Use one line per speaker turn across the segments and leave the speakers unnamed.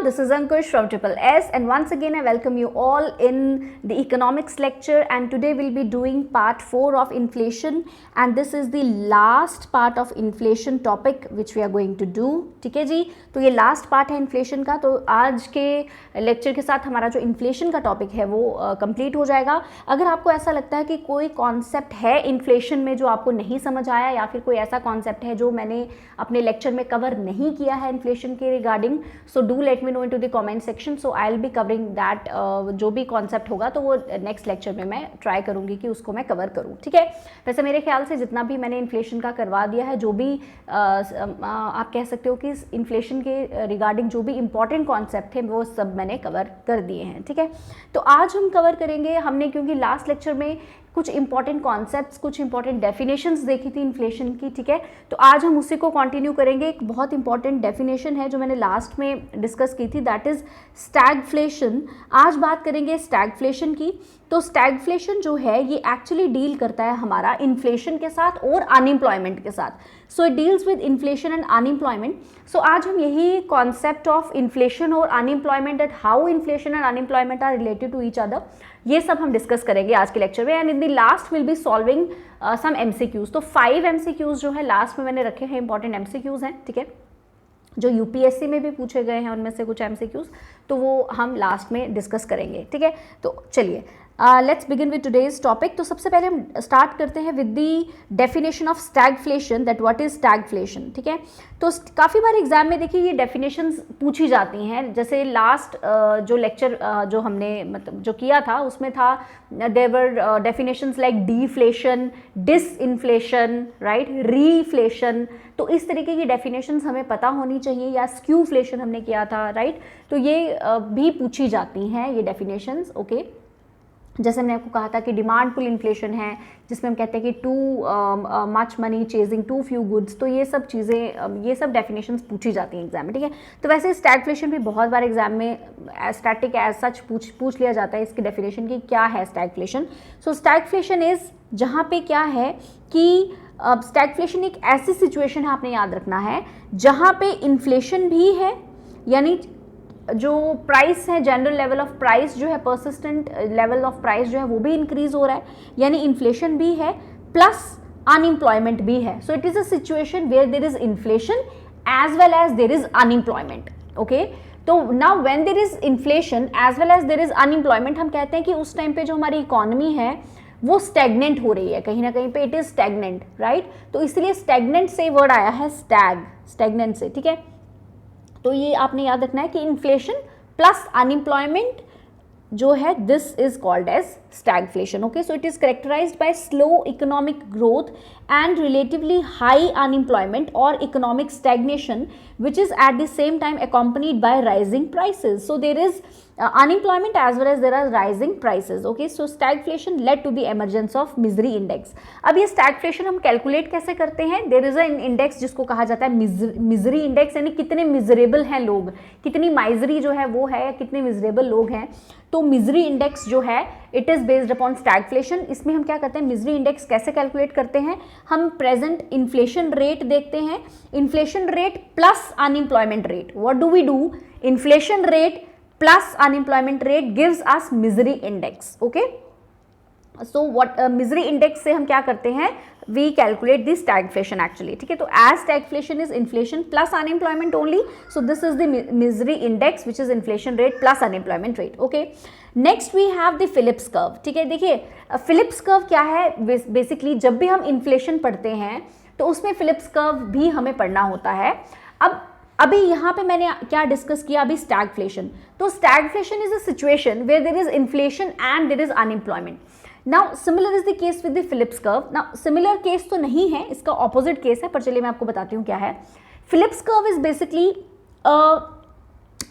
everyone, this is Ankush from Triple S and once again I welcome you all in the economics lecture and today we'll be doing part 4 of inflation and this is the last part of inflation topic which we are going to do. ठीक है जी, तो ये last part है inflation का. तो आज के lecture के साथ हमारा जो इन्फ्लेशन का टॉपिक है वो कंप्लीट हो जाएगा. अगर आपको ऐसा लगता है कि कोई कॉन्सेप्ट है इन्फ्लेशन में जो आपको नहीं समझ आया या फिर कोई ऐसा कॉन्सेप्ट है जो मैंने अपने लेक्चर में कवर नहीं किया है इन्फ्लेशन के regarding, so do let me know into the comment section. So I will be covering that. जो भी कॉन्सेप्ट होगा तो वो नेक्स्ट लेक्चर में मैं ट्राई करूंगी कि उसको मैं कवर करूं. ठीक है, वैसे मेरे ख्याल से जितना भी मैंने इन्फ्लेशन का करवा दिया है, जो भी आप कह सकते हो कि इन्फ्लेशन के रिगार्डिंग जो भी इंपॉर्टेंट कॉन्सेप्ट थे वो सब मैंने कवर कर दिए हैं. ठीक है, तो आज हम कवर करेंगे. हमने क्योंकि लास्ट लेक्चर में कुछ इंपॉर्टेंट कॉन्सेप्ट्स, कुछ इंपॉर्टेंट डेफिनेशंस देखी थी इन्फ्लेशन की. ठीक है, तो आज हम उसी को कंटिन्यू करेंगे. एक बहुत इंपॉर्टेंट डेफिनेशन है जो मैंने लास्ट में डिस्कस की थी, दैट इज स्टैगफ्लेशन. आज बात करेंगे स्टैगफ्लेशन की. तो स्टैगफ्लेशन जो है ये एक्चुअली डील करता है हमारा इन्फ्लेशन के साथ और अनएम्प्लॉयमेंट के साथ. So it deals with inflation and unemployment. So आज हम यही कॉन्सेप्ट ऑफ इन्फ्लेशन और unemployment, at how inflation and unemployment are related to each other, ये सब हम डिस्कस करेंगे आज के लेक्चर में. And in the last will be solving some MCQs. तो 5 एमसीक्यूज जो है लास्ट में मैंने रखे हैं, इंपॉर्टेंट एमसीक्यूज हैं. ठीक है, जो यूपीएससी में भी पूछे गए हैं उनमें से कुछ एमसीक्यूज, तो वो हम लास्ट में डिस्कस करेंगे. ठीक है, तो चलिए let's begin with today's topic. तो सबसे पहले हम स्टार्ट करते हैं with the definition of stagflation, that what is stagflation. ठीक है, तो काफ़ी बार एग्जाम में देखिए ये डेफिनेशंस पूछी जाती हैं. जैसे लास्ट जो लेक्चर जो हमने मतलब जो किया था उसमें था there were definitions like deflation, disinflation, right, reflation. तो इस तरीके की डेफिनेशंस हमें पता होनी चाहिए. या स्क्यूफ्लेशन हमने किया था, राइट. तो ये भी पूछी जाती हैं ये डेफिनेशंस. ओके, जैसे मैंने आपको कहा था कि डिमांड पुल इन्फ्लेशन है जिसमें हम कहते हैं कि too much money chasing too few goods. तो ये सब चीज़ें, ये सब डेफिनेशंस पूछी जाती हैं एग्जाम में. ठीक है, तो वैसे स्टैगफ्लेशन भी बहुत बार एग्जाम में स्टैटिक एज सच पूछ लिया जाता है इसकी डेफिनेशन की क्या है स्टैगफ्लेशन. सो स्टैगफ्लेशन इज जहाँ पे क्या है कि स्टैगफ्लेशन एक ऐसी सिचुएशन है, आपने याद रखना है, जहाँ पे इन्फ्लेशन भी है, यानी जो प्राइस है, जनरल लेवल ऑफ प्राइस जो है, परसिस्टेंट लेवल ऑफ प्राइस जो है वो भी इंक्रीज हो रहा है, यानी इन्फ्लेशन भी है प्लस अनएम्प्लॉयमेंट भी है. So it is a situation where there is inflation as well as there is unemployment. Okay, तो now when there is inflation as well as there is unemployment, हम कहते हैं कि उस टाइम पे जो हमारी इकोनॉमी है वो स्टैग्नेंट हो रही है, कहीं ना कहीं पे इट इज स्टैग्नेंट, राइट. तो इसलिए स्टैग्नेंट से वर्ड आया है स्टैग्नेंट से. ठीक है, तो ये आपने याद रखना है कि इन्फ्लेशन प्लस अनएम्प्लॉयमेंट जो है this is called as stagflation. Okay, so it is characterised by slow economic growth and relatively high unemployment और economic stagnation which is at the same time accompanied by rising prices. So there is unemployment as well as there are rising prices. Okay, so stagflation led to the emergence of misery index. अब ये stagflation हम calculate कैसे करते हैं? There is an index जिसको कहा जाता है misery index, यानी कितने मिजरेबल हैं लोग, कितनी माइजरी जो है वो है, या कितने मिजरेबल लोग हैं. तो मिजरी इंडेक्स जो है it is based upon stagflation. इसमें हम क्या करते हैं, मिजरी इंडेक्स कैसे कैलकुलेट करते हैं, हम प्रेजेंट इन्फ्लेशन रेट देखते हैं, inflation rate plus unemployment rate. What do we do, inflation rate plus unemployment rate gives us misery index. Okay, so what misery index से हम क्या करते हैं, we calculate the stagflation actually. ठीक है, तो as stagflation is inflation plus unemployment only, so this is the misery index which is inflation rate plus unemployment rate. Okay, next we have the Phillips curve. ठीक है, देखिए Phillips curve क्या है, basically जब भी हम इन्फ्लेशन पढ़ते हैं तो उसमें फिलिप्स कर्व भी हमें पढ़ना होता है. अब अभी यहाँ पे मैंने क्या डिस्कस किया, अभी स्टैगफ्लेशन. तो stagflation is a situation where there is inflation and there is unemployment. Now similar is the case with the Phillips curve. Now similar case तो नहीं है, इसका ऑपोजिट केस है, पर चलिए मैं आपको बताती हूँ क्या है. फिलिप्स कर्व इज बेसिकली,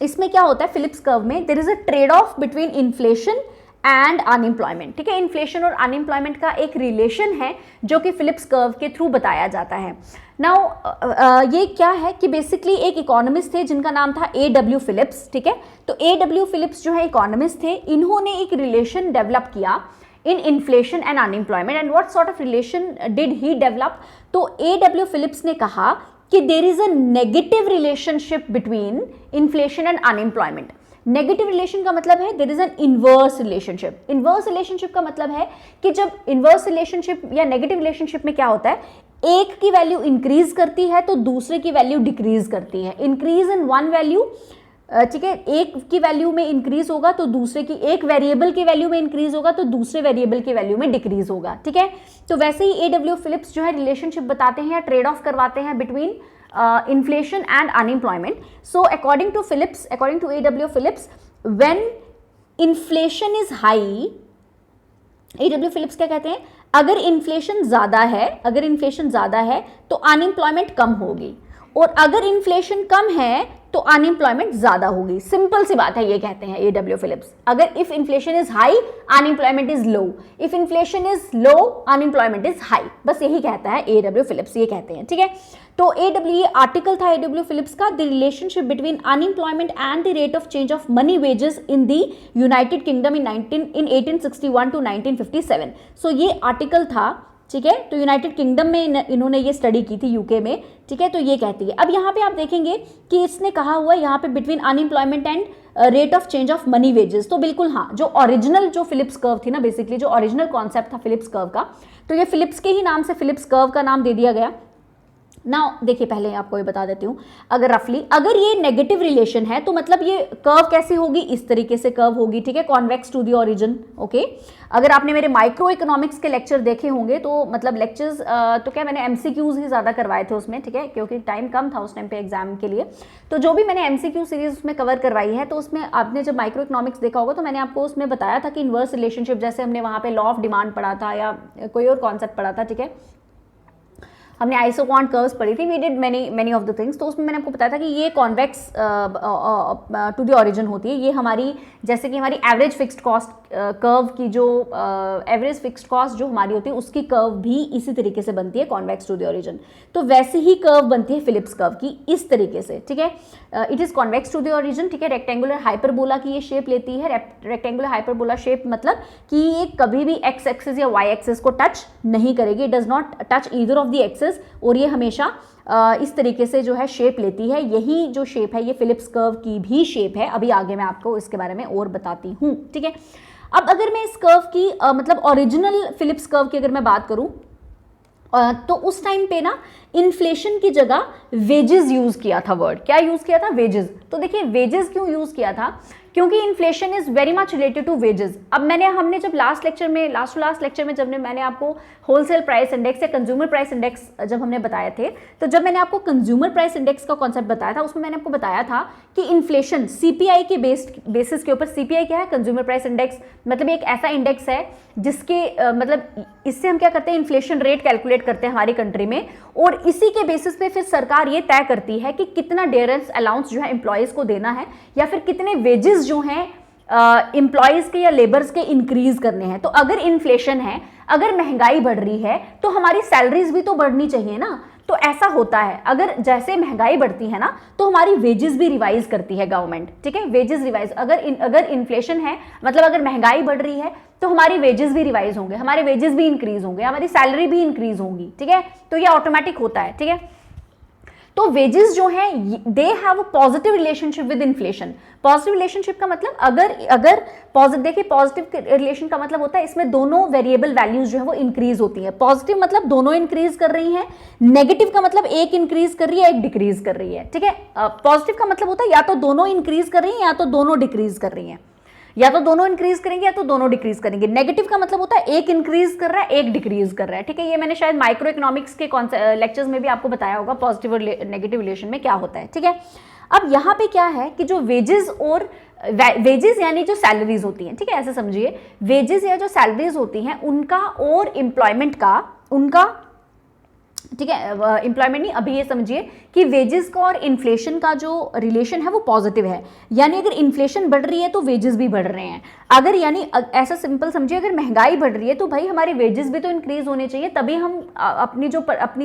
इसमें क्या होता है, फिलिप्स कर्व में there is a trade off between inflation and unemployment. ठीक है, इन्फ्लेशन और अनएम्प्लॉयमेंट का एक रिलेशन है जो कि फिलिप्स कर्व के थ्रू बताया जाता है. नाउ ये क्या है कि बेसिकली एक इकोनॉमिस्ट थे जिनका नाम था A.W. फिलिप्स. ठीक है, तो A.W. फिलिप्स जो है इकोनॉमिस्ट थे, इन्होंने एक रिलेशन डेवलप किया in inflation and unemployment. And what sort of relation did he develop? तो A.W. फिलिप्स ने कहा कि there is a negative relationship between inflation and unemployment. Negative relation का मतलब है there is an inverse relationship. Inverse relationship का मतलब है कि जब इनवर्स रिलेशनशिप या नेगेटिव रिलेशनशिप में क्या होता है, एक की वैल्यू इंक्रीज करती है तो दूसरे की वैल्यू डिक्रीज करती है। इंक्रीज इन वन वैल्यू, ठीक है, एक की वैल्यू में इंक्रीज होगा तो दूसरे की, एक वेरिएबल की वैल्यू में इंक्रीज होगा तो दूसरे वेरिएबल की वैल्यू में डिक्रीज होगा, ठीक है। तो वैसे ही AW फिलिप्स जो है रिलेशनशिप बताते हैं या ट्रेड ऑफ करवाते हैं between inflation and unemployment. So according to Phillips, according to AW Phillips, when inflation is high, AW Phillips क्या कहते हैं, अगर इन्फ्लेशन ज्यादा है, अगर इन्फ्लेशन ज्यादा है तो अनएम्प्लॉयमेंट कम होगी, और अगर इन्फ्लेशन कम है तो अनएम्प्लॉयमेंट ज्यादा होगी। सिंपल सी बात है, ये कहते हैं AW फिलिप्स। अगर if inflation is high unemployment is low, if inflation is low unemployment is high, बस यही कहता है AW फिलिप्स, ये कहते हैं, ठीक है। तो ये आर्टिकल था AW फिलिप्स का, the relationship between unemployment and the rate of change of money wages in the United Kingdom in 1861 to 1957। So ये आर्टिकल था, ठीक है। तो यूनाइटेड किंगडम में इन्होंने ये स्टडी की थी, यूके में, ठीक है। तो ये कहती है, अब यहाँ पे आप देखेंगे कि इसने कहा हुआ है यहाँ पे between unemployment and rate of change of money wages. तो बिल्कुल हाँ, जो ओरिजिनल जो फिलिप्स कर्व थी ना, बेसिकली जो ओरिजिनल कॉन्सेप्ट था फिलिप्स कर्व का, तो ये फिलिप्स के ही नाम से फिलिप्स कर्व का नाम दे दिया गया ना। देखिए पहले आपको ये बता देती हूँ, अगर रफली अगर ये नेगेटिव रिलेशन है तो मतलब ये कर्व कैसी होगी, इस तरीके से कर्व होगी, ठीक है, convex to the origin, okay. अगर आपने मेरे माइक्रो इकोनॉमिक्स के लेक्चर देखे होंगे तो मतलब लेक्चर्स तो क्या मैंने MCQs ही ज़्यादा करवाए थे उसमें, ठीक है, क्योंकि टाइम कम था उस टाइम पे एग्जाम के लिए। तो जो भी मैंने MCQ सीरीज उसमें कवर करवाई है, तो उसमें आपने जब माइक्रो इकोनॉमिक्स देखा होगा तो मैंने आपको उसमें बताया था कि इन्वर्स रिलेशनशिप, जैसे हमने वहाँ पे लॉ ऑफ डिमांड पढ़ा था या कोई और कॉन्सेप्ट पढ़ा था, ठीक है, हमने आइसोक्वांट कर्व्स पढ़ी थी, we did many of the things. तो उसमें मैंने आपको बताया था कि ये कॉन्वेक्स टू द ओरिजिन होती है। ये हमारी, जैसे कि हमारी एवरेज फिक्स्ड कॉस्ट कर्व की जो एवरेज फिक्स्ड कॉस्ट जो हमारी होती है उसकी कर्व भी इसी तरीके से बनती है, कॉन्वेक्स टू द ओरिजिन। तो वैसे ही कर्व बनती है फिलिप्स कर्व की, इस तरीके से, ठीक है। It is convex to the origin, ठीक है। रेक्टेंगुलर हाइपरबोला की ये शेप लेती है। रेक्टेंगुलर हाइपरबोला शेप मतलब कि ये कभी भी एक्स एक्सिस या वाई एक्सिस को टच नहीं करेगी, it does not touch either of the axis, और ये हमेशा इस तरीके से जो है शेप लेती है। यही जो शेप है ये फिलिप्स कर्व की भी शेप है। अभी आगे मैं आपको इसके बारे में और बताती हूँ, ठीक है। अब अगर मैं इस कर्व की मतलब ओरिजिनल फिलिप्स कर्व की अगर मैं बात करूँ तो उस टाइम पे ना इन्फ्लेशन की जगह वेजेस यूज किया था। वर्ड क्या यूज किया था, वेजेस। तो देखिए वेजेस क्यों यूज किया था, क्योंकि inflation is very much related to wages. अब हमने जब लास्ट लेक्चर में जब मैंने आपको होलसेल प्राइस इंडेक्स या कंज्यूमर प्राइस इंडेक्स जब हमने बताए थे, तो जब मैंने आपको कंज्यूमर प्राइस इंडेक्स का कॉन्सेप्ट बताया था, उसमें मैंने आपको बताया था कि इन्फ्लेशन CPI के बेसिस के ऊपर, CPI क्या है, कंज्यूमर प्राइस इंडेक्स, मतलब एक ऐसा इंडेक्स है जिसके मतलब इससे हम क्या करते हैं, इन्फ्लेशन रेट कैलकुलेट करते हैं हमारी कंट्री में, और इसी के बेसिस पे फिर सरकार ये तय करती है कि कितना डियरेंस अलाउंस जो है एम्प्लॉयज को देना है, या फिर कितने वेजेस जो हैं एम्प्लॉयज के या लेबर्स के इंक्रीज करने हैं। तो अगर इन्फ्लेशन है, अगर महंगाई बढ़ रही है, तो हमारी सैलरीज भी तो बढ़नी चाहिए ना। तो ऐसा होता है, अगर जैसे महंगाई बढ़ती है ना तो हमारी वेजेस भी रिवाइज करती है गवर्नमेंट, ठीक है, वेजेस रिवाइज। अगर इन्फ्लेशन है मतलब अगर महंगाई बढ़ रही है तो हमारी वेजेस भी रिवाइज होंगे, हमारे वेजेस भी इंक्रीज होंगे, हमारी सैलरी भी इंक्रीज होंगी, ठीक है। तो ये ऑटोमेटिक होता है, ठीक है। तो वेजेस जो है they have a positive relationship with inflation. Positive relationship का मतलब अगर पॉजिटिव, देखिए पॉजिटिव रिलेशन का मतलब होता है इसमें दोनों वेरिएबल वैल्यूज जो है वो इंक्रीज होती है। पॉजिटिव मतलब दोनों इंक्रीज कर रही हैं, नेगेटिव का मतलब एक इंक्रीज कर रही है, एक डिक्रीज कर रही है, ठीक है। पॉजिटिव का मतलब होता है या तो दोनों इंक्रीज कर रही हैं या तो दोनों डिक्रीज कर रही हैं, या तो दोनों इंक्रीज करेंगे या तो दोनों डिक्रीज करेंगे। नेगेटिव का मतलब होता है एक इंक्रीज कर रहा है, एक डिक्रीज कर रहा है, ठीक है। ये मैंने शायद माइक्रो इकोनॉमिक्स के लेक्चर्स में भी आपको बताया होगा पॉजिटिव और नेगेटिव रिलेशन में क्या होता है, ठीक है। अब यहाँ पे क्या है कि जो वेजेस यानी जो सैलरीज होती हैं, ठीक है, ऐसे समझिए, वेजेस या जो सैलरीज होती हैं उनका और एम्प्लॉयमेंट का, उनका, ठीक है, एम्प्लॉयमेंट नहीं, अभी ये समझिए कि वेजेस का और इन्फ्लेशन का जो रिलेशन है वो पॉजिटिव है, यानी अगर इन्फ्लेशन बढ़ रही है तो वेजेस भी बढ़ रहे हैं। अगर यानी ऐसा सिंपल समझिए, अगर महंगाई बढ़ रही है तो भाई हमारे वेजेस भी तो इंक्रीज होने चाहिए, तभी हम अपनी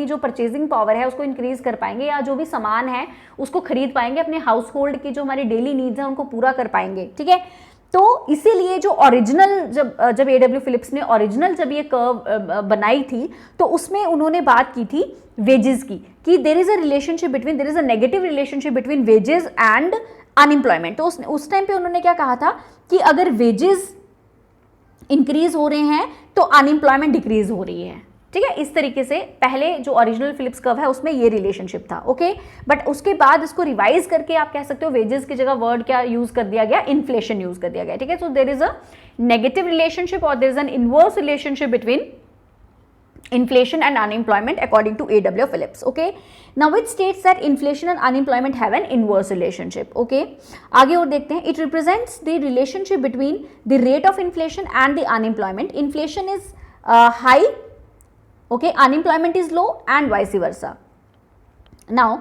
जो परचेजिंग पावर है उसको इंक्रीज कर पाएंगे, या जो भी सामान है उसको खरीद पाएंगे, अपने हाउस होल्ड की जो हमारी डेली नीड्स है उनको पूरा कर पाएंगे, ठीक है। तो इसीलिए जो ओरिजिनल जब एडब्ल्यू फिलिप्स ने ओरिजिनल जब ये कर्व बनाई थी तो उसमें उन्होंने बात की थी वेजेस की, कि there is a relationship between, there is a negative relationship between wages and unemployment. तो उस टाइम पे उन्होंने क्या कहा था कि अगर वेजेस इंक्रीज हो रहे हैं तो अनएम्प्लॉयमेंट डिक्रीज हो रही है, ठीक है। इस तरीके से पहले जो ओरिजिनल फिलिप्स कर्व है उसमें ये रिलेशनशिप था, ओके। बट उसके बाद इसको रिवाइज करके आप कह सकते हो वेजेस की जगह वर्ड क्या यूज कर दिया गया, इन्फ्लेशन यूज कर दिया गया, ठीक है। So there is a negative relationship और there is an inverse relationship between inflation and unemployment according to A.W. Phillips, okay. Now it states that inflation and unemployment have an inverse relationship, okay. आगे और देखते हैं, it represents the relationship between the rate of inflation and the unemployment. Inflation is high, okay, unemployment is low and vice versa. Now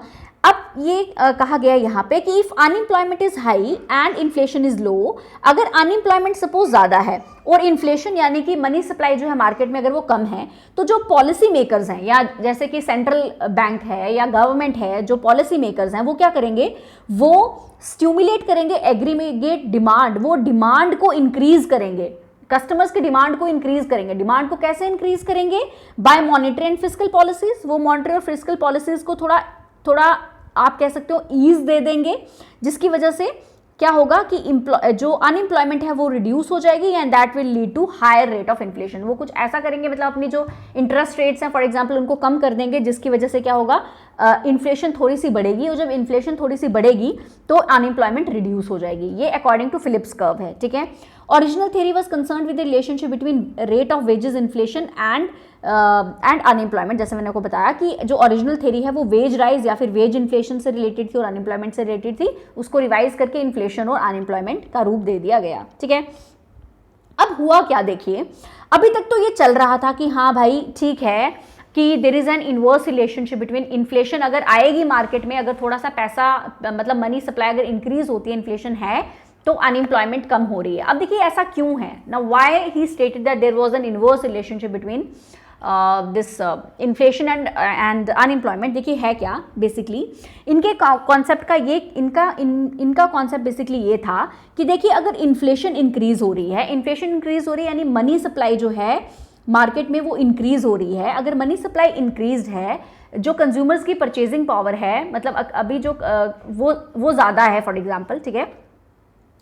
अब ये कहा गया यहाँ पे कि if unemployment is high and inflation is low, अगर unemployment suppose ज़्यादा है और इन्फ्लेशन यानी कि मनी सप्लाई जो है मार्केट में अगर वो कम है, तो जो पॉलिसी मेकर्स हैं या जैसे कि सेंट्रल बैंक है या गवर्नमेंट है, जो पॉलिसी मेकर्स हैं वो क्या करेंगे, वो स्टिमुलेट करेंगे एग्रीगेट डिमांड, वो डिमांड को इंक्रीज करेंगे, कस्टमर्स की डिमांड को इंक्रीज करेंगे। डिमांड को कैसे इंक्रीज करेंगे, by monetary and fiscal policies, वो मॉनिटरी और फिस्कल पॉलिसीज को थोड़ा आप कह सकते हो ईज दे देंगे, जिसकी वजह से क्या होगा कि जो अनएम्प्लॉयमेंट है वो रिड्यूस हो जाएगी and that will lead to higher rate of inflation. वो कुछ ऐसा करेंगे, मतलब अपनी जो इंटरेस्ट रेट्स हैं फॉर एग्जांपल उनको कम कर देंगे, जिसकी वजह से क्या होगा, इन्फ्लेशन थोड़ी सी बढ़ेगी, और जब इन्फ्लेशन थोड़ी सी बढ़ेगी तो अनएम्प्लॉयमेंट रिड्यूस हो जाएगी। ये अकॉर्डिंग टू फिलिप्स कर्व है, ठीक है। Original theory was concerned with the relationship between rate of wages inflation and unemployment. जैसे मैंने आपको बताया कि जो ओरिजिनल थ्योरी है वो वेज राइज या फिर वेज इन्फ्लेशन से रिलेटेड थी और अनएम्प्लॉयमेंट से रिलेटेड थी, उसको रिवाइज करके इन्फ्लेशन और अनएम्प्लॉयमेंट का रूप दे दिया गया, ठीक है। अब हुआ क्या, देखिए अभी तक तो ये चल रहा था कि हाँ भाई ठीक है कि there is an inverse relationship between inflation, अगर आएगी मार्केट में, अगर थोड़ा सा पैसा मतलब मनी सप्लाई अगर इंक्रीज होती है, इन्फ्लेशन है, तो अनएम्प्लॉयमेंट कम हो रही है। अब देखिए ऐसा क्यों है ना, why he stated that there was an inverse relationship between this inflation and unemployment. देखिए है क्या, बेसिकली इनके कॉन्सेप्ट का ये इनका कॉन्सेप्ट बेसिकली ये था कि देखिए अगर इन्फ्लेशन इंक्रीज हो रही है, इन्फ्लेशन इंक्रीज हो रही है यानी मनी सप्लाई जो है मार्केट में वो इंक्रीज हो रही है। अगर मनी सप्लाई इंक्रीज है, जो कंज्यूमर्स की परचेजिंग पावर है, मतलब अभी जो वो ज़्यादा है फॉर एग्जांपल, ठीक है,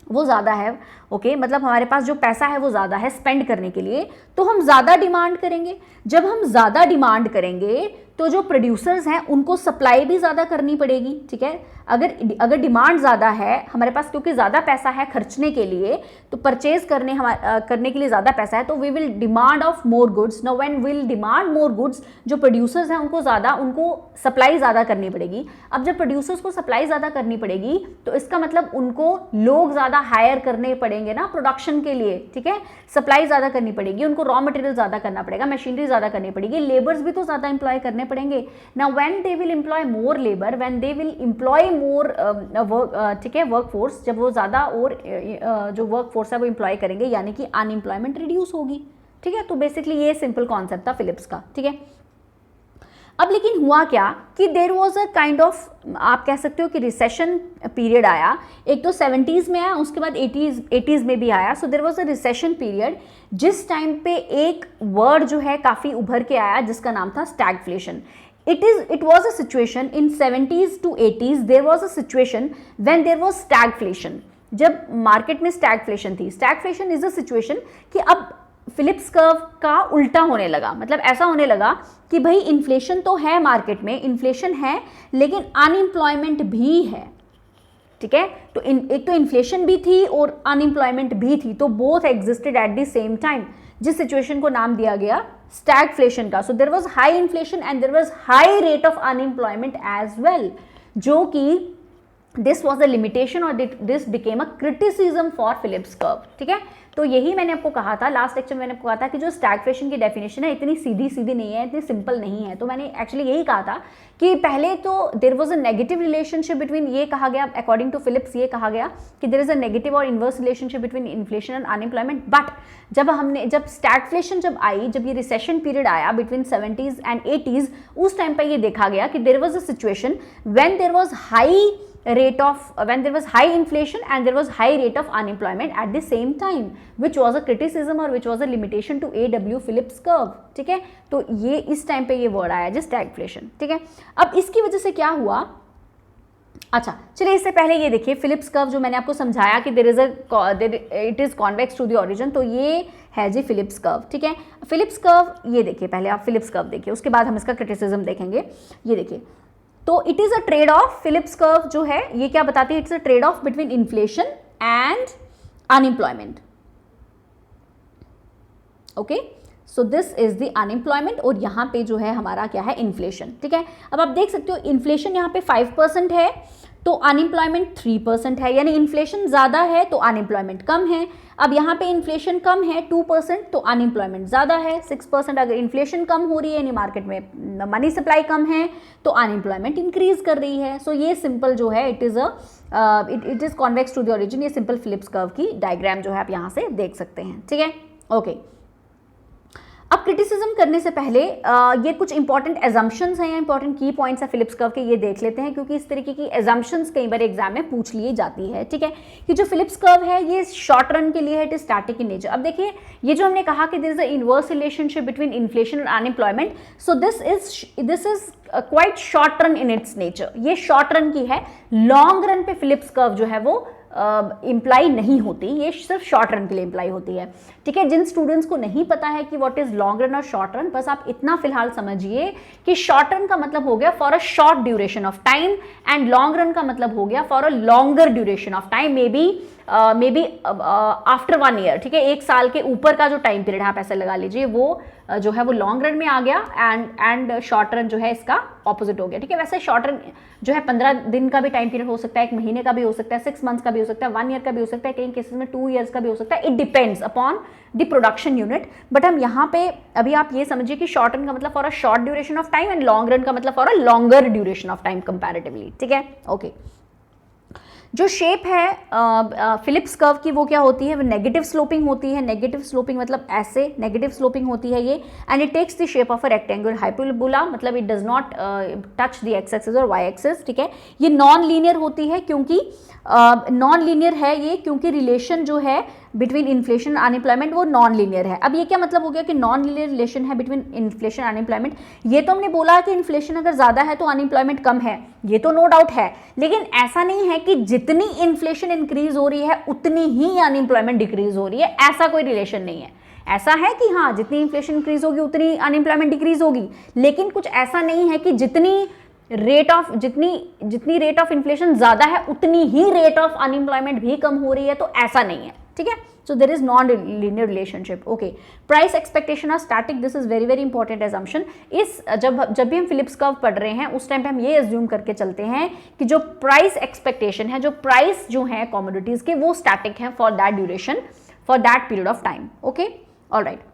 वो ज़्यादा है, ओके, मतलब हमारे पास जो पैसा है वो ज़्यादा है स्पेंड करने के लिए, तो हम ज़्यादा डिमांड करेंगे। जब हम ज़्यादा डिमांड करेंगे तो जो प्रोड्यूसर्स हैं उनको सप्लाई भी ज़्यादा करनी पड़ेगी, ठीक है। अगर डिमांड ज़्यादा है हमारे पास, क्योंकि ज़्यादा पैसा है खर्चने के लिए, तो परचेज करने के लिए ज़्यादा पैसा है, तो we will demand of more goods. Now when will demand more goods, जो प्रोड्यूसर्स हैं उनको सप्लाई ज़्यादा करनी पड़ेगी। अब जब प्रोड्यूसर्स को सप्लाई ज़्यादा करनी पड़ेगी तो इसका मतलब उनको लोग ज़्यादा हायर करने पड़ेंगे ना प्रोडक्शन के लिए, ठीक है। सप्लाई ज़्यादा करनी पड़ेगी, उनको रॉ मटेरियल ज़्यादा करना पड़ेगा, मशीनरी ज़्यादा करनी पड़ेगी, लेबर्स भी तो ज़्यादा एम्प्लॉय करने पड़ेंगे। Now when they will employ more labour, when they will employ more work, ठीक है, वर्क फोर्स, जब वो ज़्यादा और जो वर्क फोर्स है वो एम्प्लॉय करेंगे, यानी कि अनएम्प्लॉयमेंट रिड्यूस होगी, ठीक है। तो बेसिकली ये सिंपल कॉन्सेप्ट था फिलिप्स का, ठीक है। अब लेकिन हुआ क्या कि there was a kind of, आप कह सकते हो कि रिसेशन पीरियड आया। एक तो 70s में आया, उसके बाद 80s में भी आया। So there was a recession period, जिस टाइम पे एक वर्ड जो है काफ़ी उभर के आया जिसका नाम था stagflation. It was a situation in 70s to 80s, there was a situation when there was stagflation, जब मार्केट में स्टैगफ्लेशन थी। स्टैगफ्लेशन इज अ सिचुएशन कि अब फिलिप्स कर्व का उल्टा होने लगा, मतलब ऐसा होने लगा कि भाई इन्फ्लेशन तो है मार्केट में, इन्फ्लेशन है लेकिन अनएम्प्लॉयमेंट भी है, ठीक है। तो एक तो इन्फ्लेशन भी थी और अनएम्प्लॉयमेंट भी थी, तो both existed at the same time, जिस सिचुएशन को नाम दिया गया स्टैगफ्लेशन का। So there was high inflation and there was high rate of unemployment as well, जो कि दिस वॉज अ लिमिटेशन और this became a criticism for Phillips curve, ठीक है। तो यही मैंने आपको कहा था लास्ट लेक्चर में, मैंने आपको कहा था कि जो स्टैगफ्लेशन की डेफिनेशन है इतनी सीधी नहीं है, इतनी सिंपल नहीं है। तो मैंने एक्चुअली यही कहा था कि पहले तो there was a negative relationship between, ये कहा गया अकॉर्डिंग टू फिलिप्स, ये कहा गया कि देयर इज अ नेगेटिव और inverse relationship between inflation and unemployment, but जब स्टैगफ्लेशन जब आई, जब ये रिसेशन पीरियड आया बिटवीन 70s एंड 80s, उस टाइम पे ये देखा गया कि there was a situation when there was when there was high inflation and there was high rate of unemployment at the same time, which was a criticism or which was a limitation to A.W. Phillips curve. ठीक है, तो ये इस time पे ये word आया जो stagflation. ठीक है, अब इसकी वजह से क्या हुआ, अच्छा चलिए इससे पहले ये देखिए फिलिप्स कर्व जो मैंने आपको समझाया कि it is convex to the origin, तो ये है जी फिलिप्स कर्व. ठीक है, फिलिप्स कर्व ये देखिए, पहले आप फिलिप्स कर्व देखिए, उसके बाद हम इसका क्रिटिसिज्म देखेंगे. ये देखिए, तो it is a trade of, Philips curve जो है ये क्या बताती है, it's a trade off between inflation and unemployment. Okay, so this is the unemployment और यहाँ पे जो है हमारा क्या है, इन्फ्लेशन. ठीक है, अब आप देख सकते हो इन्फ्लेशन यहाँ पे 5% है तो अनएम्प्लॉयमेंट 3% है, यानी इन्फ्लेशन ज़्यादा है तो अनएम्प्लॉयमेंट कम है. अब यहाँ पे इन्फ्लेशन कम है 2% तो अनएम्प्लॉयमेंट ज़्यादा है 6%. अगर इन्फ्लेशन कम हो रही है यानी मार्केट में मनी सप्लाई कम है तो अनएम्प्लॉयमेंट इंक्रीज कर रही है. सो ये सिंपल जो है it is convex to the origin. ये सिंपल फिलिप्स कर्व की डायग्राम जो है आप यहाँ से देख सकते हैं. ठीक है, ओके. अब क्रिटिसिज्म करने से पहले ये कुछ इंपॉर्टेंट एजम्पशंस हैं या इंपॉर्टेंट की पॉइंट्स है फिलिप्स कर्व के, ये देख लेते हैं क्योंकि इस तरीके की एजम्पशंस कई बार एग्जाम में पूछ ली जाती है. ठीक है, कि जो फिलिप्स कर्व है ये शॉर्ट रन के लिए है, it is static in nature. अब देखिए ये जो हमने कहा कि there is a inverse relationship between inflation और unemployment, so this is quite short run in its nature. ये शॉर्ट रन की है, लॉन्ग रन पे फिलिप्स कर्व जो है वो इम्प्लाई नहीं होती, ये सिर्फ शॉर्ट रन के लिए इम्प्लाई होती है. ठीक है, जिन स्टूडेंट्स को नहीं पता है कि व्हाट इज लॉन्ग रन और शॉर्ट रन, बस आप इतना फिलहाल समझिए कि शॉर्ट रन का मतलब हो गया for a short duration of time and long run का मतलब हो गया for a longer duration of time, may be after 1 year. ठीक है, 1 साल के ऊपर का जो टाइम पीरियड आप ऐसे लगा लीजिए वो जो है वो लॉन्ग रन में आ गया एंड शॉर्ट रन जो है इसका ऑपोजिट हो गया. ठीक है, वैसे शॉर्ट रन जो है 15 दिन का भी टाइम पीरियड हो सकता है, 1 महीने का भी हो सकता है, 6 मंथ्स का भी हो सकता है, 1 ईयर का भी हो सकता है, कई केसेस में 2 ईयर्स का भी हो सकता है. It depends upon the production unit. But हम यहाँ पे अभी आप ये समझिए कि शॉर्ट रन का मतलब for a short duration of time and long run का मतलब for a longer duration of time comparatively. ठीक है, ओके. जो शेप है फिलिप्स कर्व की वो क्या होती है, वो नेगेटिव स्लोपिंग होती है. नेगेटिव स्लोपिंग मतलब ऐसे नेगेटिव स्लोपिंग होती है ये, and it takes the shape of a rectangular hyperbola, मतलब it does not touch the x axis और वाई एक्सिस. ठीक है, ये नॉन लीनियर होती है क्योंकि नॉन लीनियर है ये क्योंकि रिलेशन जो है बिटवीन इन्फ्लेशन अनएम्प्लॉयमेंट वो नॉन लीनियर है. अब ये क्या मतलब हो गया कि नॉन लीनियर रिलेशन है बिटवीन इन्फ्लेशन अनएम्प्लॉयमेंट. ये तो हमने बोला कि इन्फ्लेशन अगर ज़्यादा है तो अनएम्प्लॉयमेंट कम है, ये तो नो डाउट है, लेकिन ऐसा नहीं है कि जितनी इन्फ्लेशन इंक्रीज हो रही है उतनी ही अनएम्प्लॉयमेंट डिक्रीज हो रही है, ऐसा कोई रिलेशन नहीं है. ऐसा है कि हाँ जितनी इन्फ्लेशन इंक्रीज होगी उतनी अनएम्प्लॉयमेंट डिक्रीज होगी, लेकिन कुछ ऐसा नहीं है कि जितनी रेट ऑफ इन्फ्लेशन ज़्यादा है उतनी ही रेट ऑफ अनएम्प्लॉयमेंट भी कम हो रही है, तो ऐसा नहीं है. ठीक है, so there is non-linear relationship. Okay, price expectation are static. This is very important assumption. इस जब भी हम फिलिप्स कर्व पढ़ रहे हैं उस टाइम पे हम ये assume करके चलते हैं कि जो price expectation है, जो price जो है commodities के वो static है for that duration, for that period of time. Okay, all right.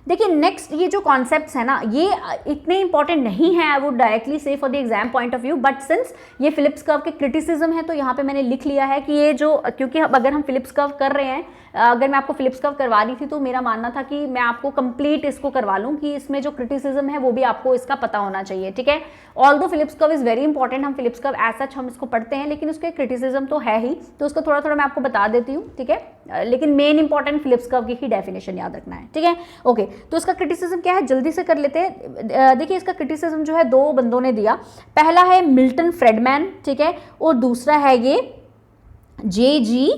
देखिए नेक्स्ट ये जो कॉन्सेप्ट्स है ना ये इतने इंपॉर्टेंट नहीं है, आई वुड डायरेक्टली से for the exam point of view, but since ये फिलिप्स कर्व के क्रिटिसिज्म है तो यहाँ पे मैंने लिख लिया है कि ये जो, क्योंकि अगर हम फिलिप्स कर्व कर रहे हैं, अगर मैं आपको फिलिप्स कर्व करवा रही थी तो मेरा मानना था कि मैं आपको कंप्लीट इसको करवा लूँ कि इसमें जो क्रिटिसिज्म है वो भी आपको इसका पता होना चाहिए. ठीक है, although Phillips curve is very important, हम फिलिप्स कर्व एज सच हम इसको पढ़ते हैं, लेकिन उसके क्रिटिसिज्म तो है ही, तो उसको थोड़ा थोड़ा मैं आपको बता देती हूँ. ठीक है, लेकिन मेन इंपॉर्टेंट फिलिप्स कर्व की ही डेफिनेशन याद रखना है. ठीक है, ओके. तो इसका क्रिटिसिज्म क्या है जल्दी से कर लेते हैं. देखिए इसका क्रिटिसिज्म जो है 2 बंदों ने दिया. पहला है मिल्टन फ्रेडमैन, ठीक है, और दूसरा है ये J.G.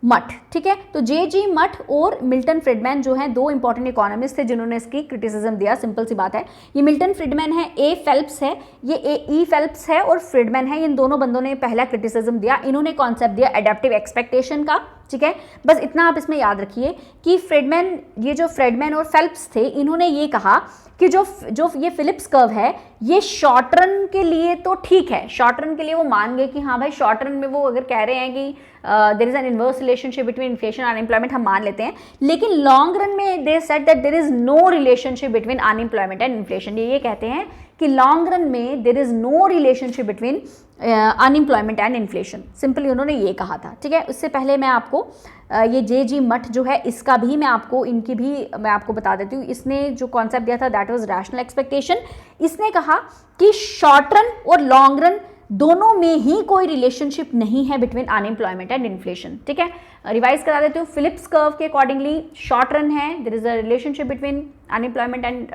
मठ. ठीक है, तो J.G. मठ और मिल्टन फ्रीडमैन जो हैं 2 इंपॉर्टेंट इकोनॉमिस्ट थे जिन्होंने इसकी क्रिटिसिज्म दिया. सिंपल सी बात है, ये मिल्टन फ्रीडमैन है, ए फेल्प्स है, ये ई फेल्प्स है और फ्रीडमैन है. इन दोनों बंदों ने पहला क्रिटिसिज्म दिया. इन्होंने कॉन्सेप्ट दिया एडेप्टिव एक्सपेक्टेशन का. ठीक है, बस इतना आप इसमें याद रखिए कि फ्रीडमैन और फेल्प्स थे, इन्होंने ये कहा कि जो ये फिलिप्स कर्व है ये शॉर्ट रन के लिए तो ठीक है, शॉर्ट रन के लिए वो मान गए कि हाँ भाई शॉर्ट रन में वो अगर कह रहे हैं कि there is an inverse relationship between inflation and unemployment, हम मान लेते हैं, लेकिन लॉन्ग रन में they said that there is no relationship between unemployment and inflation. ये कहते हैं कि लॉन्ग रन में there is no relationship between unemployment and inflation. Simply उन्होंने ये कहा था, ठीक है। उससे पहले मैं आपको ये जे.जी. मठ जो है इसका भी मैं आपको बता देती हूँ। इसने जो कॉन्सेप्ट दिया था दैट वाज रैशनल एक्सपेक्टेशन। इसने कहा कि शॉर्ट रन और लॉन्ग रन दोनों में ही कोई रिलेशनशिप नहीं है बिटवीन अनएम्प्लॉयमेंट एंड इन्फ्लेशन, ठीक है। रिवाइज करा देती हूँ। फिलिप्स कर्व के अकॉर्डिंगली शॉर्ट रन है, there is a relationship between unemployment and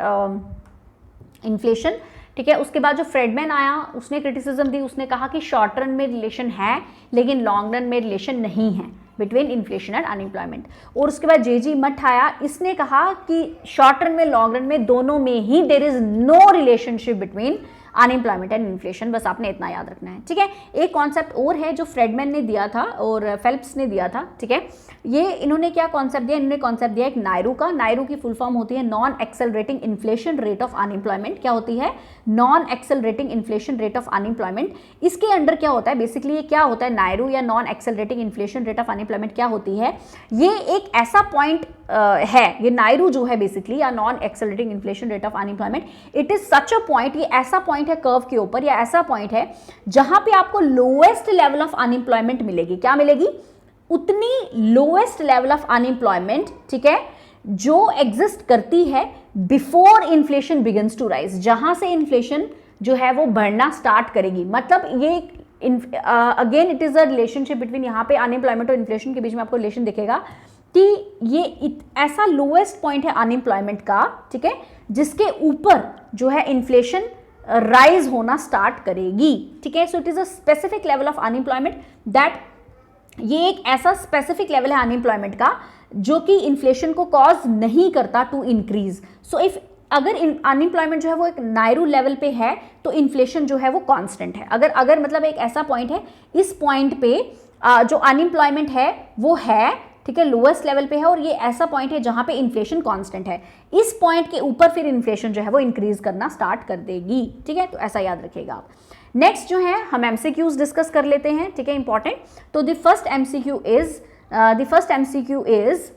inflation, ठीक है। उसके बाद जो फ्रेडमैन आया उसने क्रिटिसिज्म दी, उसने कहा कि शॉर्ट रन में रिलेशन है लेकिन लॉन्ग रन में रिलेशन नहीं है बिटवीन इन्फ्लेशन एंड अनएम्प्लॉयमेंट। और उसके बाद जे.जी. मठ आया, इसने कहा कि शॉर्ट रन में लॉन्ग रन में दोनों में ही there is no relationship between unemployment and inflation. बस आपने इतना याद रखना है, ठीक है। एक कॉन्सेप्ट और है जो फ्रेडमैन ने दिया था और फेल्प्स ने दिया था, ठीक है। ये इन्होंने क्या कॉन्सेप्ट दिया, इन्होंने कॉन्सेप्ट दिया एक नायरू का। नायरू की फुल फॉर्म होती है non accelerating inflation rate of unemployment. क्या होती है? Non accelerating inflation rate of unemployment. इसके अंडर क्या होता है, बेसिकली ये क्या होता है, नायरू या non accelerating inflation rate of unemployment क्या होती है, ये एक ऐसा पॉइंट है, ये नायरू जो है बेसिकली या non accelerating inflation rate of unemployment, it is such a point, ये ऐसा पॉइंट है कर्व के ऊपर, या ऐसा पॉइंट है जहां पे आपको लोएस्ट लेवल ऑफ अनएम्प्लॉयमेंट मिलेगी। क्या मिलेगी? उतनी लोएस्ट लेवल ऑफ अनएम्प्लॉयमेंट, ठीक है, जो एग्जिस्ट करती है before inflation begins to rise, जहां से इन्फ्लेशन जो है वो बढ़ना स्टार्ट करेगी। मतलब ये again it is a relationship between, यहाँ पे अनएम्प्लॉयमेंट और इन्फ्लेशन के बीच में आपको रिलेशन दिखेगा कि ये ऐसा लोएस्ट पॉइंट है अनएम्प्लॉयमेंट का, ठीक है, जिसके ऊपर जो है इन्फ्लेशन राइज होना स्टार्ट करेगी, ठीक है। So it is a specific level of unemployment that, ये एक ऐसा स्पेसिफिक लेवल है अनएम्प्लॉयमेंट का जो कि इन्फ्लेशन को कॉज नहीं करता टू इंक्रीज। सो इफ अगर अनएम्प्लॉयमेंट जो है वो एक नायरू लेवल पे है तो इन्फ्लेशन जो है वो कांस्टेंट है। अगर मतलब एक ऐसा पॉइंट है, इस पॉइंट पे जो अनएम्प्लॉयमेंट है वो है, ठीक है, लोएस्ट लेवल पे है, और ये ऐसा पॉइंट है जहां पे इन्फ्लेशन कांस्टेंट है। इस पॉइंट के ऊपर फिर इन्फ्लेशन जो है वो इंक्रीज करना स्टार्ट कर देगी, ठीक है। तो ऐसा याद रखिएगा आप। नेक्स्ट जो है हम एमसीक्यूज डिस्कस कर लेते हैं, ठीक है, इंपॉर्टेंट। तो the first MCQ is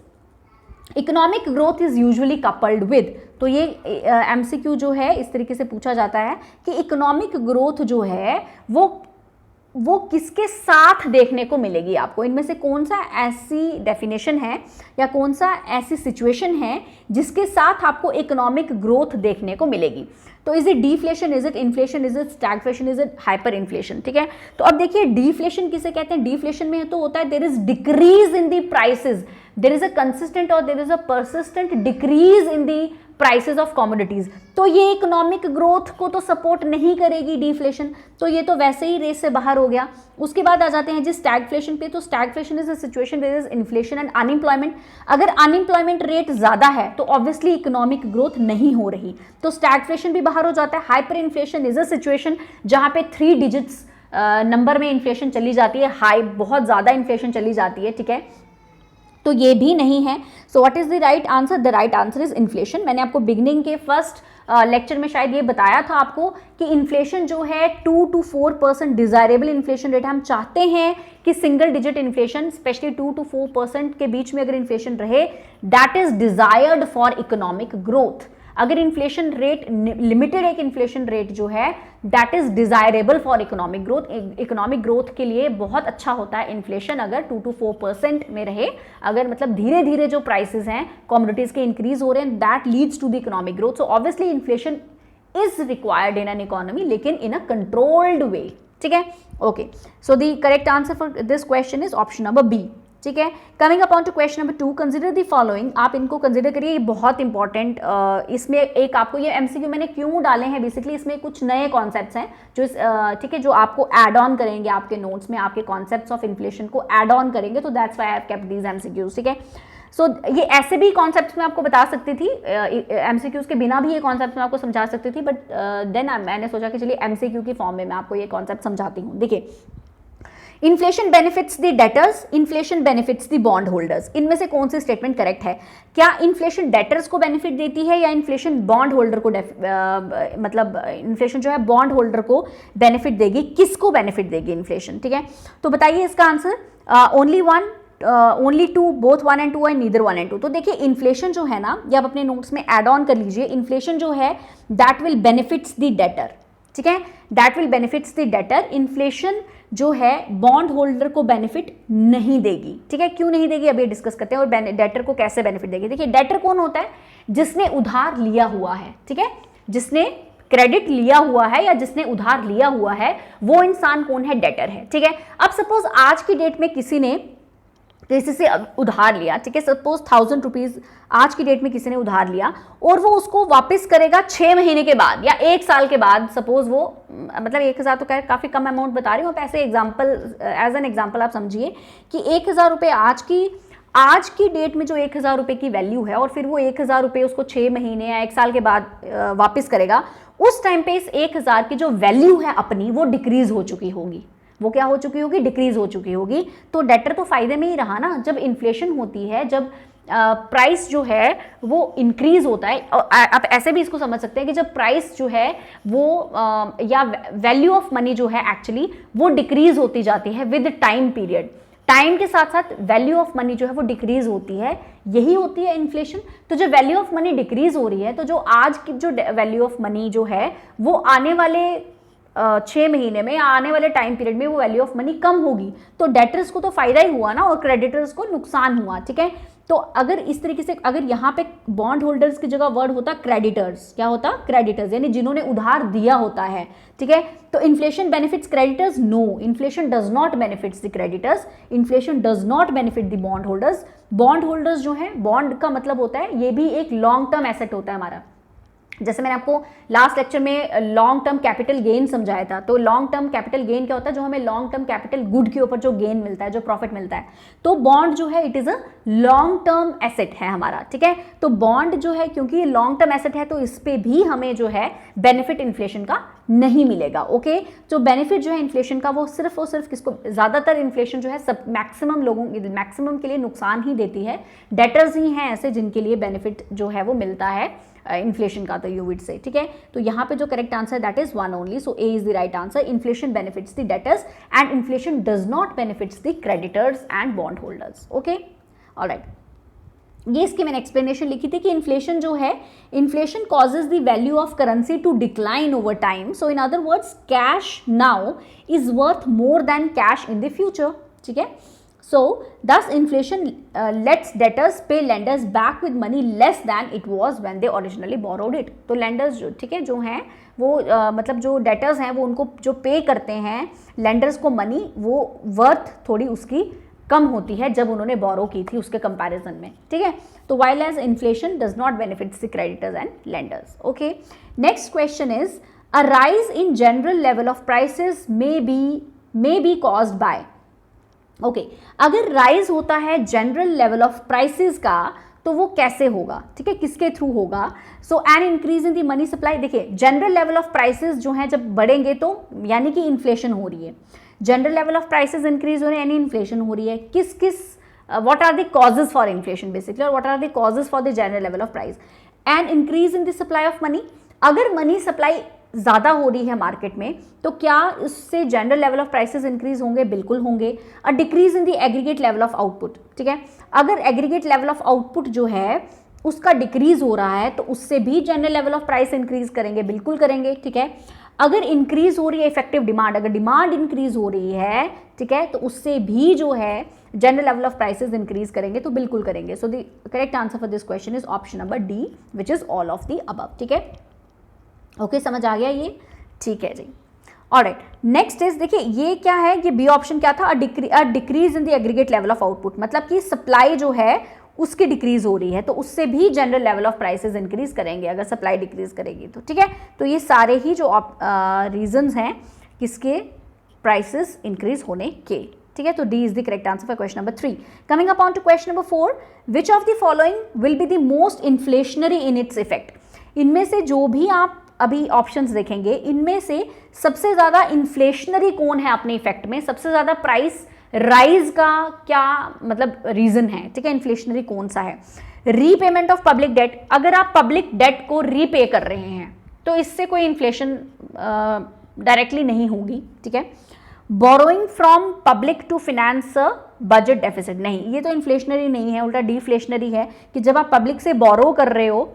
economic growth is usually coupled with. तो ये एमसीक्यू जो है इस तरीके से पूछा जाता है कि इकोनॉमिक ग्रोथ जो है वो किसके साथ देखने को मिलेगी आपको, इनमें से कौन सा ऐसी डेफिनेशन है या कौन सा ऐसी सिचुएशन है जिसके साथ आपको इकोनॉमिक ग्रोथ देखने को मिलेगी। तो is it deflation, is it inflation, is it stagflation, is it hyper inflation, ठीक है। तो अब देखिए डिफ्लेशन किसे कहते हैं। डिफ्लेशन में तो होता है there is decrease in the prices, there is a consistent और there is a persistent decrease in the prices of commodities. तो ये इकोनॉमिक ग्रोथ को तो सपोर्ट नहीं करेगी डिफ्लेशन, तो ये तो वैसे ही रेस से बाहर हो गया। उसके बाद आ जाते हैं जी स्टैगफ्लेशन पे। तो stagflation is a situation where is inflation and unemployment. अगर अनएम्प्लॉयमेंट रेट ज्यादा है तो ऑब्वियसली इकोनॉमिक ग्रोथ नहीं हो रही, तो स्टैगफ्लेशन भी बाहर हो जाता है। Hyper inflation is a situation जहां पे 3 डिजिट्स नंबर में इन्फ्लेशन चली जाती है, हाई बहुत ज्यादा इन्फ्लेशन चली जाती है, ठीक है, तो ये भी नहीं है। So what is the right answer? The right answer is inflation. मैंने आपको बिगनिंग के फर्स्ट लेक्चर में शायद ये बताया था आपको कि इन्फ्लेशन जो है 2 to 4% डिजायरेबल इन्फ्लेशन रेट। हम चाहते हैं कि single digit inflation specially 2 to 4% के बीच में अगर इन्फ्लेशन रहे, that is desired for economic growth. अगर इन्फ्लेशन रेट लिमिटेड एक इन्फ्लेशन रेट जो है that is desirable for economic growth. Economic growth के लिए बहुत अच्छा होता है इन्फ्लेशन अगर 2 to 4% में रहे। अगर मतलब धीरे धीरे जो प्राइसेस हैं कमोडिटीज के इंक्रीज हो रहे हैं, that leads to the economic growth. So obviously inflation is required in an economy, लेकिन इन अ कंट्रोल्ड वे, ठीक है। Okay, so the correct answer for this question is option number B, ठीक है। Coming upon to question number 2, consider the following. आप इनको consider करिए, ये बहुत इंपॉर्टेंट। इसमें एक आपको ये एमसीक्यू मैंने क्यों डाले हैं, बेसिकली इसमें कुछ नए कॉन्सेप्ट्स हैं जो ठीक है, जो आपको ऐड ऑन करेंगे आपके नोट्स में, आपके कॉन्सेप्ट्स ऑफ इन्फ्लेशन को ऐड ऑन करेंगे, तो that's why I have kept these MCQs, ठीक है। सो ये ऐसे भी कॉन्सेप्ट्स मैं आपको बता सकती थी, एमसीक्यूज के बिना भी ये कॉन्सेप्ट मैं आपको समझा सकती थी, बट देन मैंने सोचा कि चलिए एमसीक्यू की फॉर्म में मैं आपको ये कॉन्सेप्ट समझाती हूँ। देखिए, inflation benefits the debtors, inflation benefits the bond holders. इनमें से कौन सी स्टेटमेंट करेक्ट है? क्या इन्फ्लेशन डेटर्स को बेनिफिट देती है या इन्फ्लेशन बॉन्ड होल्डर को मतलब इन्फ्लेशन जो है बॉन्ड होल्डर को बेनिफिट देगी? किसको बेनिफिट देगी इन्फ्लेशन, ठीक है। तो बताइए इसका answer. Only one, only two, both 1 and 2 है, नीदर 1 and 2। तो देखिए इन्फ्लेशन जो है ना, ये आप अपने नोट्स में एड ऑन कर लीजिए, इन्फ्लेशन जो है that will benefits the debtor, ठीक है, that will benefits the debtor. Inflation जो है बॉन्ड होल्डर को बेनिफिट नहीं देगी, ठीक है, क्यों नहीं देगी अभी डिस्कस करते हैं, और डेटर को कैसे बेनिफिट देगी। देखिए डेटर कौन होता है, जिसने उधार लिया हुआ है, ठीक है, जिसने क्रेडिट लिया हुआ है या जिसने उधार लिया हुआ है, वो इंसान कौन है, डेटर है, ठीक है। अब सपोज आज की डेट में किसी ने किसी से उधार लिया, ठीक है, सपोज 1000 रुपीज आज की डेट में किसी ने उधार लिया और वो उसको वापस करेगा 6 महीने के बाद या 1 साल के बाद। सपोज वो मतलब 1000 तो काफी कम अमाउंट बता रही हूँ, ऐसे एग्जाम्पल, एज एन एग्जाम्पल आप समझिए कि 1000 रुपये आज की डेट में जो 1000 रुपये की वैल्यू है, और फिर वो 1000 रुपये उसको 6 महीने या 1 साल के बाद वापस करेगा, उस टाइम पे इस 1000 की जो वैल्यू है अपनी, वो डिक्रीज हो चुकी होगी। वो क्या हो चुकी होगी, डिक्रीज हो चुकी होगी। तो डेटर तो फायदे में ही रहा ना। जब इन्फ्लेशन होती है, जब प्राइस जो है वो इंक्रीज होता है, आप ऐसे भी इसको समझ सकते हैं कि जब प्राइस जो है वो या वैल्यू ऑफ मनी जो है एक्चुअली वो डिक्रीज होती जाती है विद टाइम पीरियड। टाइम के साथ साथ वैल्यू ऑफ मनी जो है वो डिक्रीज होती है, यही होती है इन्फ्लेशन। तो जब वैल्यू ऑफ मनी डिक्रीज हो रही है, तो जो आज की जो वैल्यू ऑफ मनी जो है वो आने वाले 6 महीने में या आने वाले टाइम पीरियड में वो वैल्यू ऑफ मनी कम होगी। तो डेटर्स को तो फायदा ही हुआ ना, और क्रेडिटर्स को नुकसान हुआ, ठीक है। तो अगर इस तरीके से, अगर यहाँ पे बॉन्ड होल्डर्स की जगह वर्ड होता क्रेडिटर्स, क्या होता, क्रेडिटर्स, यानी जिन्होंने उधार दिया होता है, ठीक है। तो inflation benefits creditors, no, inflation does not benefits the creditors, inflation does not benefit the bond holders. Bond holders जो है, बॉन्ड का मतलब होता है, ये भी एक लॉन्ग टर्म एसेट होता है हमारा। जैसे मैंने आपको लास्ट लेक्चर में लॉन्ग टर्म कैपिटल गेन समझाया था, तो लॉन्ग टर्म कैपिटल गेन क्या होता है, जो हमें लॉन्ग टर्म कैपिटल गुड के ऊपर जो गेन मिलता है, जो प्रॉफिट मिलता है। तो बॉन्ड जो है it is a long term asset है हमारा, ठीक है। तो बॉन्ड जो है, क्योंकि ये लॉन्ग टर्म एसेट है, तो इस पे भी हमें जो है बेनिफिट इन्फ्लेशन का नहीं मिलेगा, ओके। जो बेनिफिट जो है इन्फ्लेशन का, वो सिर्फ और सिर्फ किसको, ज्यादातर इन्फ्लेशन जो है सब मैक्सिमम लोगों, मैक्सिमम के लिए नुकसान ही देती है। डेटर्स ही हैं ऐसे जिनके लिए बेनिफिट जो है वो मिलता है इन्फ्लेशन का, तो यू विड से, ठीक है। तो यहाँ पे जो correct answer that is 1 only, so A is the right answer. Inflation benefits the debtors and inflation does not benefits the creditors and bond holders, okay, alright. ये इसकी मैंने एक्सप्लेनेशन लिखी थी कि इन्फ्लेशन जो है, inflation causes the value of currency to decline over time. So in other words, cash now is worth more than cash in the future, ठीक है। So, thus inflation lets debtors pay lenders back with money less than it was when they originally borrowed it. तो lenders जो, ठीक है, जो हैं वो मतलब जो debtors हैं वो उनको जो पे करते हैं lenders को money, वो worth थोड़ी उसकी कम होती है जब उन्होंने borrow की थी उसके comparison में, ठीक है। तो while as inflation does not benefit the creditors and lenders, okay. Next question is, a rise in general level of prices may be caused by, okay अगर राइज होता है जनरल लेवल ऑफ प्राइसेस का, तो वो कैसे होगा, ठीक है, किसके थ्रू होगा। So an increase in the money supply. देखिए जनरल लेवल ऑफ प्राइसेस जो है जब बढ़ेंगे तो यानी कि इन्फ्लेशन हो रही है, general level of prices increase हो रहे हैं यानी इन्फ्लेशन हो रही है। What are the causes for inflation basically, और what are the causes for the general level of price. An increase in the supply of money, अगर मनी सप्लाई ज़्यादा हो रही है मार्केट में, तो क्या इससे general level of prices increase होंगे, बिल्कुल होंगे। A decrease in the aggregate level of output, ठीक है, अगर एग्रीगेट लेवल ऑफ आउटपुट जो है उसका डिक्रीज हो रहा है तो उससे भी general level of price increase करेंगे, बिल्कुल करेंगे, ठीक है। अगर इंक्रीज हो रही है इफेक्टिव डिमांड, अगर डिमांड इंक्रीज हो रही है, ठीक है, तो उससे भी जो है general level of prices increase करेंगे, तो बिल्कुल करेंगे। सो the correct answer for this question is option number D, which is all of the above, ठीक है। ओके समझ आ गया ये, ठीक है जी। ऑलराइट, नेक्स्ट इज, देखिए ये क्या है, ये बी ऑप्शन क्या था, अ decrease in the aggregate level of output, मतलब कि सप्लाई जो है उसकी डिक्रीज हो रही है तो उससे भी general level of prices increase करेंगे अगर सप्लाई डिक्रीज करेगी तो, ठीक है। तो ये सारे ही जो रीजंस हैं किसके, प्राइसेस इंक्रीज होने के, ठीक है। तो D is the correct answer for question number 3। Coming upon to question number 4, which of the following will be the most inflationary in its effect. इनमें से जो भी आप अभी ऑप्शंस देखेंगे, इनमें से सबसे ज़्यादा इन्फ्लेशनरी कौन है अपने इफेक्ट में, सबसे ज़्यादा प्राइस राइज का क्या मतलब रीजन है, ठीक है, इन्फ्लेशनरी कौन सा है। रीपेमेंट ऑफ पब्लिक डेट, अगर आप पब्लिक डेट को रीपे कर रहे हैं तो इससे कोई इन्फ्लेशन डायरेक्टली नहीं होगी, ठीक है। Borrowing from public to finance a budget deficit, नहीं, ये तो इन्फ्लेशनरी नहीं है, उल्टा डिफ्लेशनरी है कि जब आप पब्लिक से बोरो कर रहे हो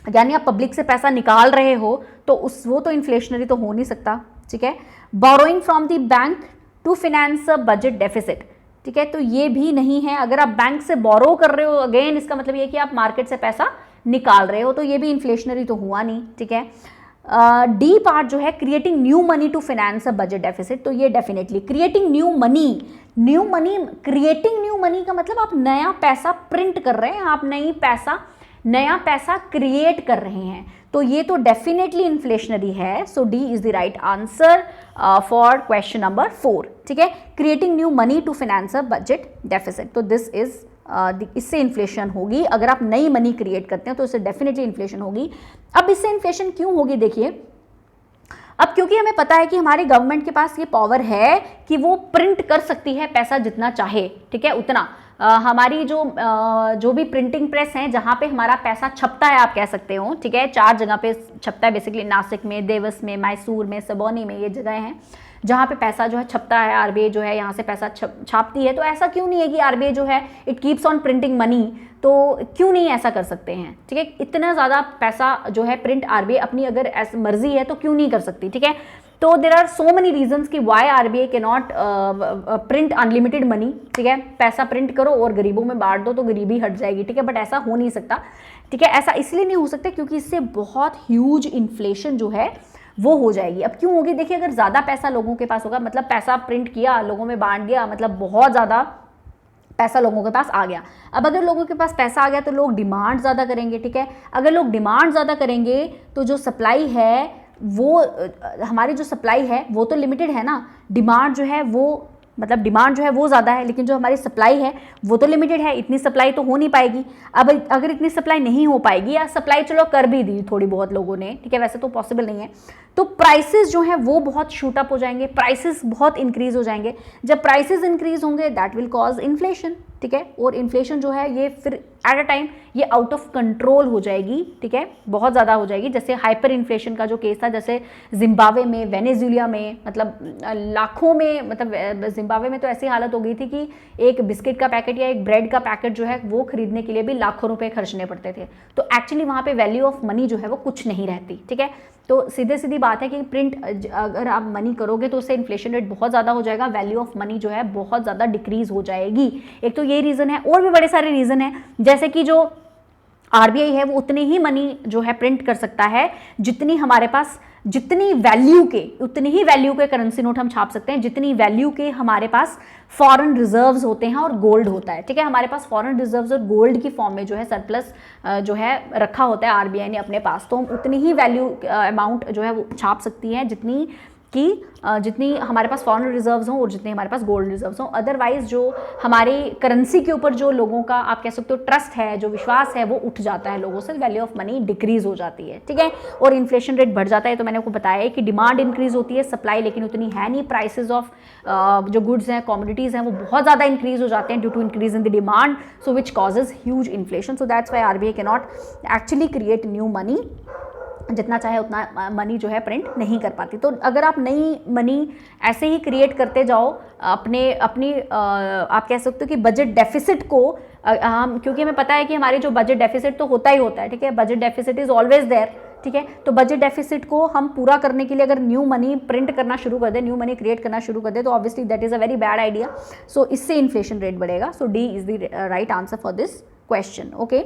यानी आप पब्लिक से पैसा निकाल रहे हो तो वो तो इन्फ्लेशनरी तो हो नहीं सकता, ठीक है। Borrowing from the bank to finance a budget deficit, ठीक है, तो ये भी नहीं है। अगर आप बैंक से बोरो कर रहे हो, अगेन इसका मतलब ये कि आप मार्केट से पैसा निकाल रहे हो, तो ये भी इन्फ्लेशनरी तो हुआ नहीं, ठीक है। डी पार्ट जो है creating new money to finance a budget deficit, तो ये definitely creating new money, creating new money का मतलब आप नया पैसा प्रिंट कर रहे हैं, आप नया पैसा क्रिएट कर रहे हैं, तो ये तो डेफिनेटली इन्फ्लेशनरी है। So D is the right answer for question number 4, ठीक है। Creating new money to finance a budget deficit, तो दिस इज इससे इन्फ्लेशन होगी। अगर आप नई मनी क्रिएट करते हैं तो इससे डेफिनेटली इन्फ्लेशन होगी। अब इससे इन्फ्लेशन क्यों होगी, देखिए, अब क्योंकि हमें पता है कि हमारी गवर्नमेंट के पास ये पावर है कि वो प्रिंट कर सकती है पैसा जितना चाहे, ठीक है, उतना। हमारी जो भी प्रिंटिंग प्रेस हैं जहाँ पे हमारा पैसा छपता है, आप कह सकते हो, ठीक है, 4 जगह पे छपता है बेसिकली, नासिक में, देवस में, मैसूर में, सबौनी में, ये जगह हैं जहाँ पे पैसा जो है छपता है। आरबीआई जो है यहाँ से पैसा छापती है, तो ऐसा क्यों नहीं है कि आरबीआई जो है it keeps on printing money, तो क्यों नहीं ऐसा कर सकते हैं, ठीक है। इतना ज़्यादा पैसा जो है प्रिंट आरबीआई अपनी अगर ऐसी मर्जी है तो क्यों नहीं कर सकती, ठीक है। तो there are so many reasons कि why RBI can not print unlimited money, ठीक है, पैसा प्रिंट करो और गरीबों में बांट दो तो गरीबी हट जाएगी, ठीक है, बट ऐसा हो नहीं सकता, ठीक है। ऐसा इसलिए नहीं हो सकता क्योंकि इससे बहुत ह्यूज इन्फ्लेशन जो है वो हो जाएगी। अब क्यों होगी, देखिए, अगर ज़्यादा पैसा लोगों के पास होगा, मतलब पैसा प्रिंट किया, लोगों में बांट दिया, मतलब बहुत ज़्यादा पैसा लोगों के पास आ गया। अब अगर लोगों के पास पैसा आ गया तो लोग डिमांड ज़्यादा करेंगे, ठीक है। अगर लोग डिमांड ज़्यादा करेंगे तो जो सप्लाई है वो, हमारी जो सप्लाई है वो तो लिमिटेड है ना, डिमांड जो है वो, मतलब डिमांड जो है वो ज़्यादा है, लेकिन जो हमारी सप्लाई है वो तो लिमिटेड है, इतनी सप्लाई तो हो नहीं पाएगी। अब अगर इतनी सप्लाई नहीं हो पाएगी, या सप्लाई चलो कर भी दी थोड़ी बहुत लोगों ने, ठीक है, वैसे तो पॉसिबल नहीं है, तो प्राइसेस जो हैं वो बहुत शूट अप हो जाएंगे, प्राइसेस बहुत इंक्रीज हो जाएंगे। जब प्राइसेस इंक्रीज होंगे दैट विल कॉज इन्फ्लेशन, ठीक है, और इन्फ्लेशन जो है ये फिर एट अ टाइम ये आउट ऑफ कंट्रोल हो जाएगी, ठीक है, बहुत ज़्यादा हो जाएगी। जैसे हाइपर इन्फ्लेशन का जो केस था, जैसे जिम्बाब्वे में, वेनेजुएला में, मतलब लाखों में, मतलब जिम्बाब्वे में तो ऐसी हालत हो गई थी कि एक बिस्किट का पैकेट या एक ब्रेड का पैकेट जो है वो खरीदने के लिए भी लाखों रुपए खर्चने पड़ते थे। तो एक्चुअली वहाँ पे वैल्यू ऑफ मनी जो है वो कुछ नहीं रहती, ठीक है। तो सीधी बात है कि प्रिंट अगर आप मनी करोगे तो उससे इन्फ्लेशन रेट बहुत ज़्यादा हो जाएगा, वैल्यू ऑफ मनी जो है बहुत ज़्यादा डिक्रीज हो जाएगी। एक तो ये रीज़न है, और भी बड़े सारे रीज़न हैं, जैसे कि जो आरबीआई है वो उतनी ही मनी जो है प्रिंट कर सकता है जितनी हमारे पास, जितनी वैल्यू के, उतनी ही वैल्यू के करेंसी नोट हम छाप सकते हैं जितनी वैल्यू के हमारे पास फॉरेन रिजर्व्स होते हैं और गोल्ड होता है, ठीक है। हमारे पास फॉरेन रिजर्व्स और गोल्ड की फॉर्म में जो है सरप्लस जो है रखा होता है आरबीआई ने अपने पास, तो हम उतनी ही वैल्यू अमाउंट जो है वो छाप सकती है जितनी हमारे पास फॉरेन रिजर्व्स हों और जितने हमारे पास गोल्ड रिजर्व्स हों। अदरवाइज जो हमारी करेंसी के ऊपर जो लोगों का, आप कह सकते हो, ट्रस्ट है, जो विश्वास है, वो उठ जाता है लोगों से, वैल्यू ऑफ मनी डिक्रीज हो जाती है, ठीक है, और इन्फ्लेशन रेट बढ़ जाता है। तो मैंने आपको बताया है कि डिमांड इंक्रीज होती है, सप्लाई लेकिन उतनी है नहीं, प्राइसेज ऑफ जो गुड्स हैं, कॉमोडिटीज़ हैं, वो बहुत ज़्यादा इंक्रीज हो जाते हैं due to increase in the demand, so which causes huge inflation. So that's why RBI can not actually create new money, जितना चाहे उतना मनी जो है प्रिंट नहीं कर पाती। तो अगर आप नई मनी ऐसे ही क्रिएट करते जाओ अपनी आप कह सकते हो कि बजट डेफिसिट को, हम, क्योंकि हमें पता है कि हमारे जो बजट डेफिसिट तो होता ही होता है, ठीक है, budget deficit is always there, ठीक है। तो बजट डेफिसिट को हम पूरा करने के लिए अगर न्यू मनी प्रिंट करना शुरू कर दें, न्यू मनी क्रिएट करना शुरू कर दें, तो obviously that is a very bad idea. So इससे इन्फ्लेशन रेट बढ़ेगा। So D is the right answer for this question. Okay,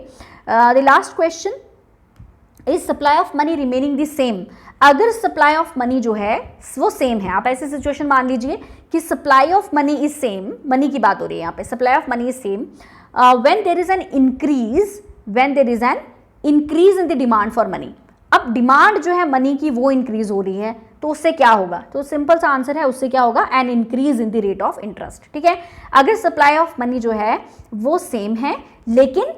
the last question is supply of money remaining the same. अगर supply of money जो है वो same है, आप ऐसी situation मान लीजिए कि supply of money is same, money की बात हो रही है यहाँ पे, supply of money is same, when there is an increase in the demand for money. अब डिमांड जो है मनी की वो इंक्रीज हो रही है, तो उससे क्या होगा, तो सिंपल सा आंसर है, उससे क्या होगा, N increase in the rate of interest, ठीक है। अगर सप्लाई ऑफ मनी जो है वो सेम है, लेकिन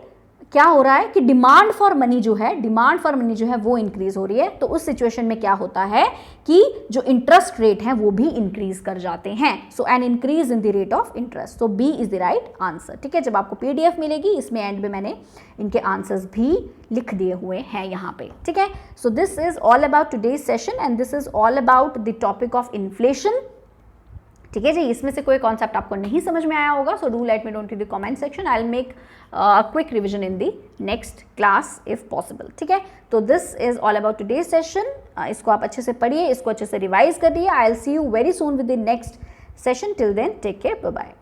क्या हो रहा है कि डिमांड फॉर मनी जो है वो इंक्रीज हो रही है, तो उस सिचुएशन में क्या होता है कि जो इंटरेस्ट रेट है वो भी इंक्रीज कर जाते हैं। So an increase in the rate of interest, so B is the right answer, ठीक है। जब आपको पीडीएफ मिलेगी, इसमें एंड में मैंने इनके आंसर्स भी लिख दिए हुए हैं यहाँ पे, ठीक है। सो this is all about today's session and this is all about the topic of inflation. ठीक है जी, इसमें से कोई कॉन्सेप्ट आपको नहीं समझ में आया होगा, so do let me know in the comment section, I will make quick revision in the next class if possible. ठीक है, तो this is all about today session. इसको आप अच्छे से पढ़िए, इसको अच्छे से रिवाइज करिए। I will see you very soon with the next session. Till then take care, bye bye.